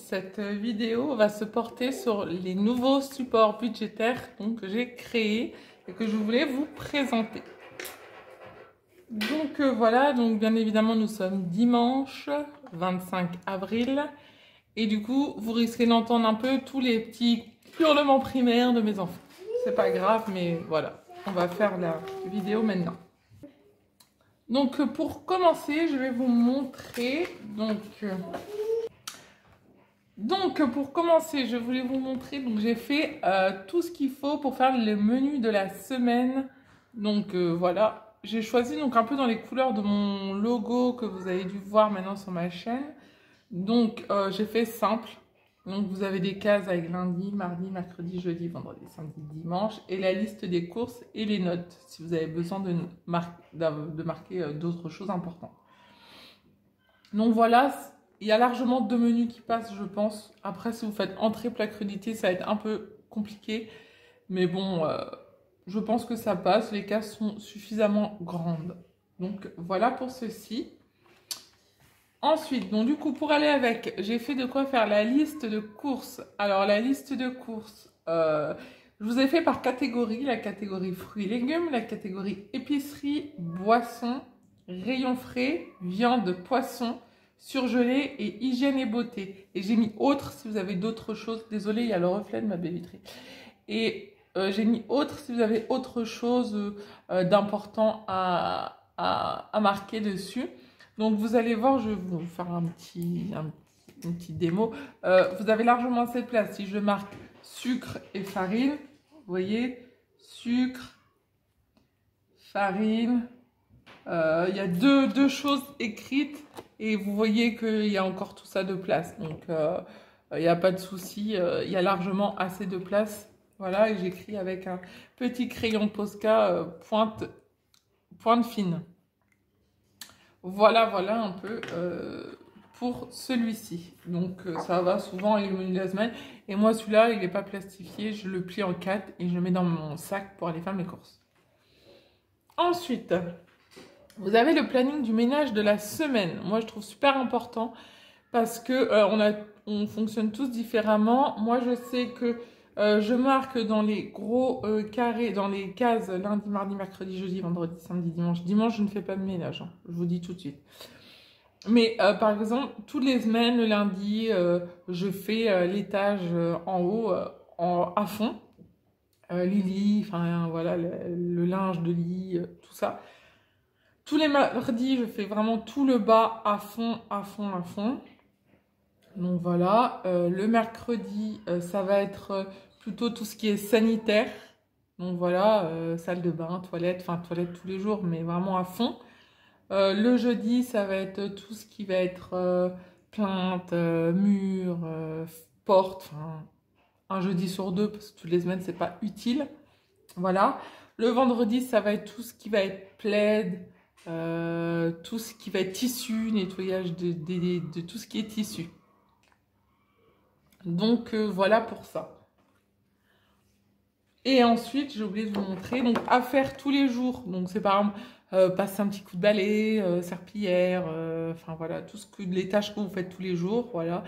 cette vidéo va se porter sur les nouveaux supports budgétaires donc, que j'ai créés et que je voulais vous présenter. Donc voilà, donc bien évidemment nous sommes dimanche 25 avril et du coup vous risquez d'entendre un peu tous les petits hurlements primaires de mes enfants. C'est pas grave mais voilà, on va faire la vidéo maintenant. Donc pour commencer, je vais vous montrer pour commencer, je voulais vous montrer, donc j'ai fait tout ce qu'il faut pour faire le menu de la semaine. Donc voilà, j'ai choisi donc un peu dans les couleurs de mon logo que vous avez dû voir maintenant sur ma chaîne. Donc j'ai fait simple. Donc vous avez des cases avec lundi, mardi, mercredi, jeudi, vendredi, samedi, dimanche et la liste des courses et les notes si vous avez besoin de marquer d'autres choses importantes. Donc voilà. Il y a largement 2 menus qui passent, je pense. Après, si vous faites entrée, plat, crudité, ça va être un peu compliqué. Mais bon, je pense que ça passe. Les cases sont suffisamment grandes. Donc, voilà pour ceci. Ensuite, donc du coup, pour aller avec, j'ai fait de quoi faire la liste de courses. Alors, la liste de courses, je vous ai fait par catégorie. La catégorie fruits et légumes, la catégorie épicerie, boissons, rayons frais, viande, poisson, surgelé et hygiène et beauté. Et j'ai mis autre si vous avez d'autres choses. Désolée, il y a le reflet de ma baie vitrée. Et j'ai mis autre si vous avez autre chose d'important à marquer dessus. Donc vous allez voir, je vais vous faire une petite démo. Vous avez largement assez de place. Si je marque sucre et farine, vous voyez, sucre, farine. Il y a deux choses écrites et vous voyez qu'il y a encore tout ça de place. Donc, il n'y a pas de souci. Il y a largement assez de place. Voilà, et j'écris avec un petit crayon Posca pointe fine. Voilà un peu pour celui-ci. Donc, ça va souvent avec le menu de la semaine. Et moi, celui-là, il n'est pas plastifié. Je le plie en 4 et je le mets dans mon sac pour aller faire mes courses. Ensuite... vous avez le planning du ménage de la semaine. Moi, je trouve super important parce que on fonctionne tous différemment. Moi, je sais que je marque dans les gros carrés, dans les cases lundi, mardi, mercredi, jeudi, vendredi, samedi, dimanche. Dimanche, je ne fais pas de ménage, hein, je vous dis tout de suite. Mais par exemple, toutes les semaines, le lundi, je fais l'étage en haut à fond. Les lits, enfin voilà, le linge de lit, tout ça. Tous les mardis, je fais vraiment tout le bas à fond. Donc voilà, le mercredi, ça va être plutôt tout ce qui est sanitaire. Donc voilà, salle de bain, toilette, enfin toilette tous les jours, mais vraiment à fond. Le jeudi, ça va être tout ce qui va être plainte, mur, porte, enfin un jeudi sur 2, parce que toutes les semaines, c'est pas utile. Voilà. Le vendredi, ça va être tout ce qui va être plaid, tout ce qui va être tissu, nettoyage de tout ce qui est tissu. Donc voilà pour ça. Et ensuite, j'ai oublié de vous montrer, donc à faire tous les jours. Donc c'est par exemple passer un petit coup de balai, serpillière, enfin voilà, les tâches que vous faites tous les jours, voilà.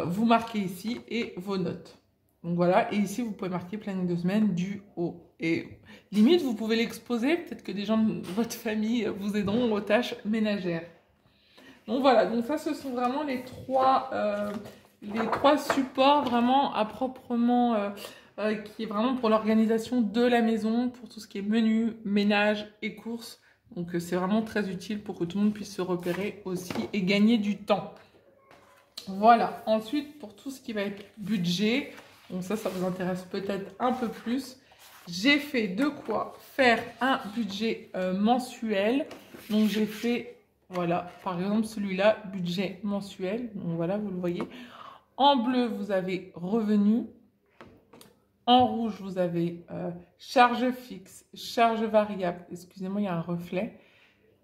Vous marquez ici et vos notes. Donc voilà, et ici vous pouvez marquer planning de semaine du haut. Et limite, vous pouvez l'exposer, peut-être que des gens de votre famille vous aideront aux tâches ménagères. Donc voilà, donc ça ce sont vraiment les trois supports vraiment à proprement, qui est vraiment pour l'organisation de la maison, pour tout ce qui est menu, ménage et courses. Donc c'est vraiment très utile pour que tout le monde puisse se repérer aussi et gagner du temps. Voilà, ensuite pour tout ce qui va être budget, donc ça vous intéresse peut-être un peu plus. J'ai fait de quoi faire un budget mensuel. Donc j'ai fait, voilà, par exemple celui-là, budget mensuel. Donc voilà, vous le voyez. En bleu, vous avez revenus. En rouge, vous avez charge fixe, charge variable. Excusez-moi, il y a un reflet.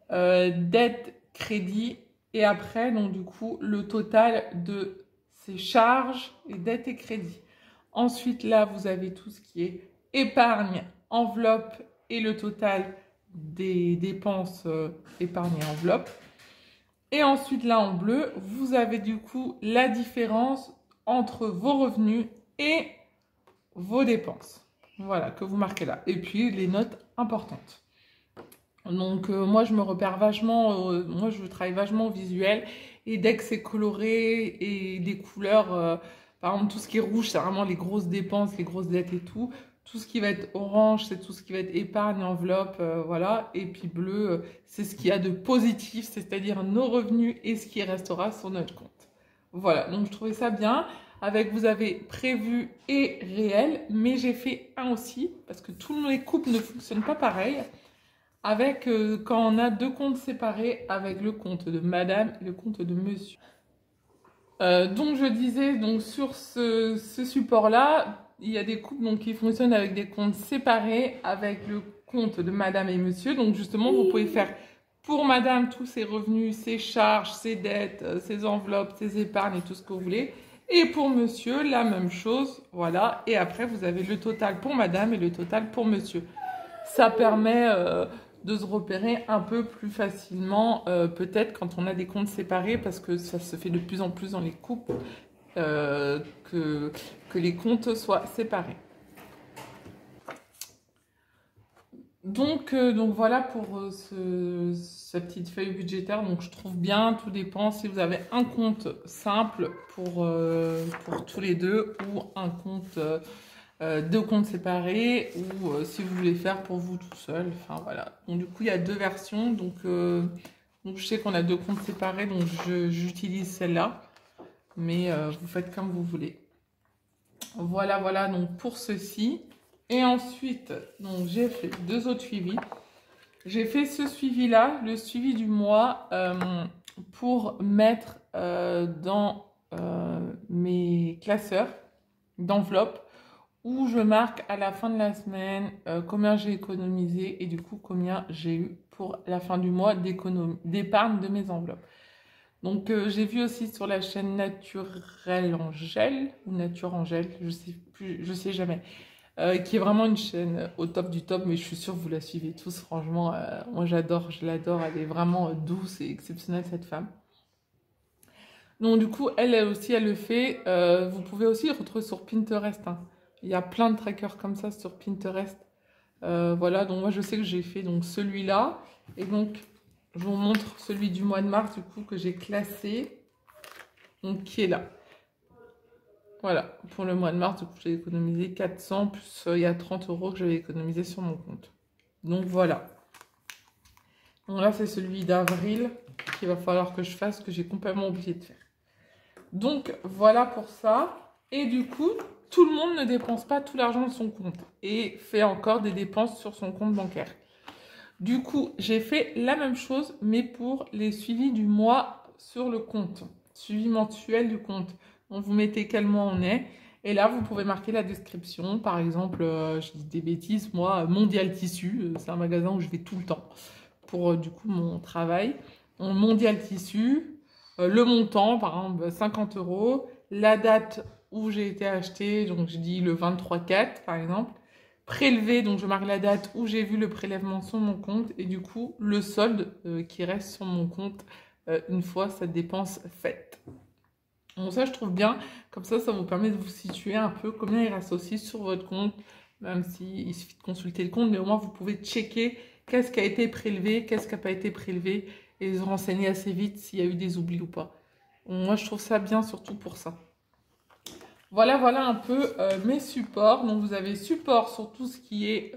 Dette, crédit. Et après, donc du coup, le total de ces charges, et dettes et crédits. Ensuite, là, vous avez tout ce qui est épargne, enveloppe et le total des dépenses épargne et enveloppe. Et ensuite, là, en bleu, vous avez du coup la différence entre vos revenus et vos dépenses. Voilà, que vous marquez là. Et puis, les notes importantes. Donc, moi, je me repère vachement, moi, je travaille vachement au visuel. Et dès que c'est coloré et des couleurs, par exemple, tout ce qui est rouge, c'est vraiment les grosses dépenses, les grosses dettes et tout. Tout ce qui va être orange, c'est tout ce qui va être épargne, enveloppe, voilà. Et puis bleu, c'est ce qu'il y a de positif, c'est-à-dire nos revenus et ce qui restera sur notre compte. Voilà, donc je trouvais ça bien. Avec, vous avez prévu et réel, mais j'ai fait un aussi, parce que tous les couples ne fonctionnent pas pareil. Avec, quand on a deux comptes séparés, avec le compte de madame et le compte de monsieur. Donc je disais, donc sur ce support-là, il y a des couples donc, qui fonctionnent avec des comptes séparés, avec le compte de madame et monsieur. Donc justement, vous pouvez faire pour madame tous ses revenus, ses charges, ses dettes, ses enveloppes, ses épargnes et tout ce que vous voulez. Et pour monsieur, la même chose, voilà. Et après, vous avez le total pour madame et le total pour monsieur. Ça permet de se repérer un peu plus facilement, peut-être quand on a des comptes séparés, parce que ça se fait de plus en plus dans les couples, que les comptes soient séparés. Donc voilà pour cette petite feuille budgétaire. Donc je trouve bien, tout dépend si vous avez un compte simple pour tous les deux ou un compte, deux comptes séparés ou si vous voulez faire pour vous tout seul. Enfin voilà. Donc du coup il y a deux versions. Donc je sais qu'on a deux comptes séparés, donc j'utilise celle-là. Mais vous faites comme vous voulez. Voilà donc pour ceci. Et ensuite, donc j'ai fait deux autres suivis. J'ai fait ce suivi-là, le suivi du mois, pour mettre dans mes classeurs d'enveloppe où je marque à la fin de la semaine combien j'ai économisé et du coup combien j'ai eu pour la fin du mois d'épargne de mes enveloppes. Donc j'ai vu aussi sur la chaîne Naturelle Angèle ou Nature Angèle, je sais plus, je sais jamais. Qui est vraiment une chaîne au top du top, mais je suis sûre que vous la suivez tous, franchement, moi j'adore, je l'adore, elle est vraiment douce et exceptionnelle cette femme. Donc du coup, elle aussi, elle le fait, vous pouvez aussi le retrouver sur Pinterest, hein. Il y a plein de trackers comme ça sur Pinterest, voilà, donc moi je sais que j'ai fait donc celui-là, et donc je vous montre celui du mois de mars du coup que j'ai classé, donc qui est là. Voilà, pour le mois de mars, du coup, j'ai économisé 400, plus il y a 30 € que j'avais économisé sur mon compte. Donc voilà. Donc là, c'est celui d'avril qu'il va falloir que je fasse, que j'ai complètement oublié de faire. Donc voilà pour ça. Et du coup, tout le monde ne dépense pas tout l'argent de son compte et fait encore des dépenses sur son compte bancaire. Du coup, j'ai fait la même chose, mais pour les suivis du mois sur le compte. Suivi mensuel du compte. Donc, vous mettez quel mois on est. Et là, vous pouvez marquer la description. Par exemple, je dis des bêtises, moi, Mondial Tissu, c'est un magasin où je vais tout le temps pour, du coup, mon travail. Donc, Mondial Tissu, le montant, par exemple, 50 €. La date où j'ai été acheté, donc je dis le 23/4, par exemple. Prélevé, donc je marque la date où j'ai vu le prélèvement sur mon compte. Et du coup, le solde qui reste sur mon compte une fois cette dépense faite. Donc ça, je trouve bien. Comme ça vous permet de vous situer un peu combien il reste aussi sur votre compte. Même s'il suffit de consulter le compte. Mais au moins, vous pouvez checker qu'est-ce qui a été prélevé, qu'est-ce qui n'a pas été prélevé. Et se renseigner assez vite s'il y a eu des oublis ou pas. Donc, moi, je trouve ça bien, surtout pour ça. Voilà un peu mes supports. Donc, vous avez support sur tout ce qui est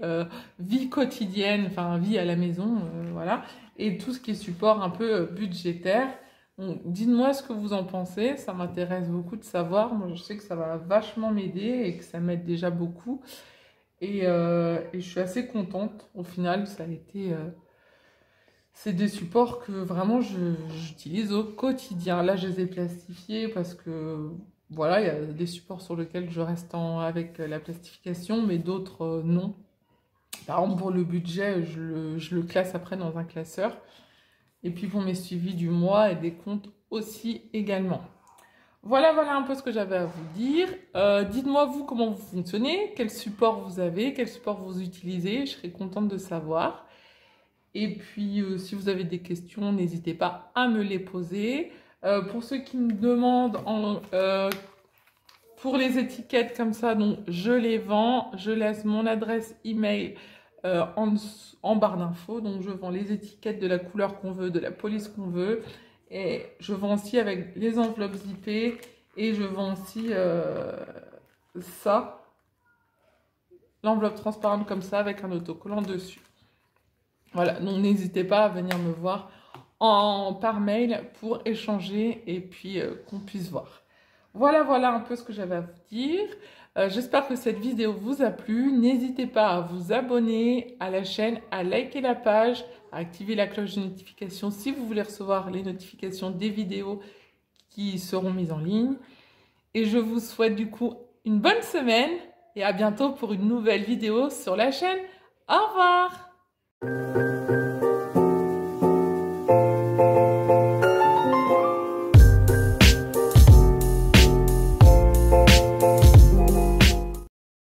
vie quotidienne, enfin vie à la maison, voilà. Et tout ce qui est support un peu budgétaire. Dites-moi ce que vous en pensez, ça m'intéresse beaucoup de savoir. Moi, je sais que ça va vachement m'aider et que ça m'aide déjà beaucoup. Et je suis assez contente. Au final, ça a été... c'est des supports que vraiment j'utilise au quotidien. Là, je les ai plastifiés parce que... Voilà, il y a des supports sur lesquels je reste avec la plastification, mais d'autres non. Par exemple, pour le budget, je le classe après dans un classeur. Et puis pour mes suivis du mois et des comptes aussi également. Voilà un peu ce que j'avais à vous dire. Dites-moi vous comment vous fonctionnez, quel support vous avez, quel support vous utilisez. Je serais contente de savoir. Et puis, si vous avez des questions, n'hésitez pas à me les poser. Pour ceux qui me demandent pour les étiquettes comme ça, donc je les vends. Je laisse mon adresse email en barre d'infos. Donc, je vends les étiquettes de la couleur qu'on veut, de la police qu'on veut. Et je vends aussi avec les enveloppes zippées. Et je vends aussi ça, l'enveloppe transparente comme ça avec un autocollant dessus. Voilà, donc n'hésitez pas à venir me voir par mail pour échanger et puis qu'on puisse voir. Voilà un peu ce que j'avais à vous dire. J'espère que cette vidéo vous a plu. N'hésitez pas à vous abonner à la chaîne, à liker la page, à activer la cloche de notification si vous voulez recevoir les notifications des vidéos qui seront mises en ligne. Et je vous souhaite du coup une bonne semaine et à bientôt pour une nouvelle vidéo sur la chaîne. Au revoir!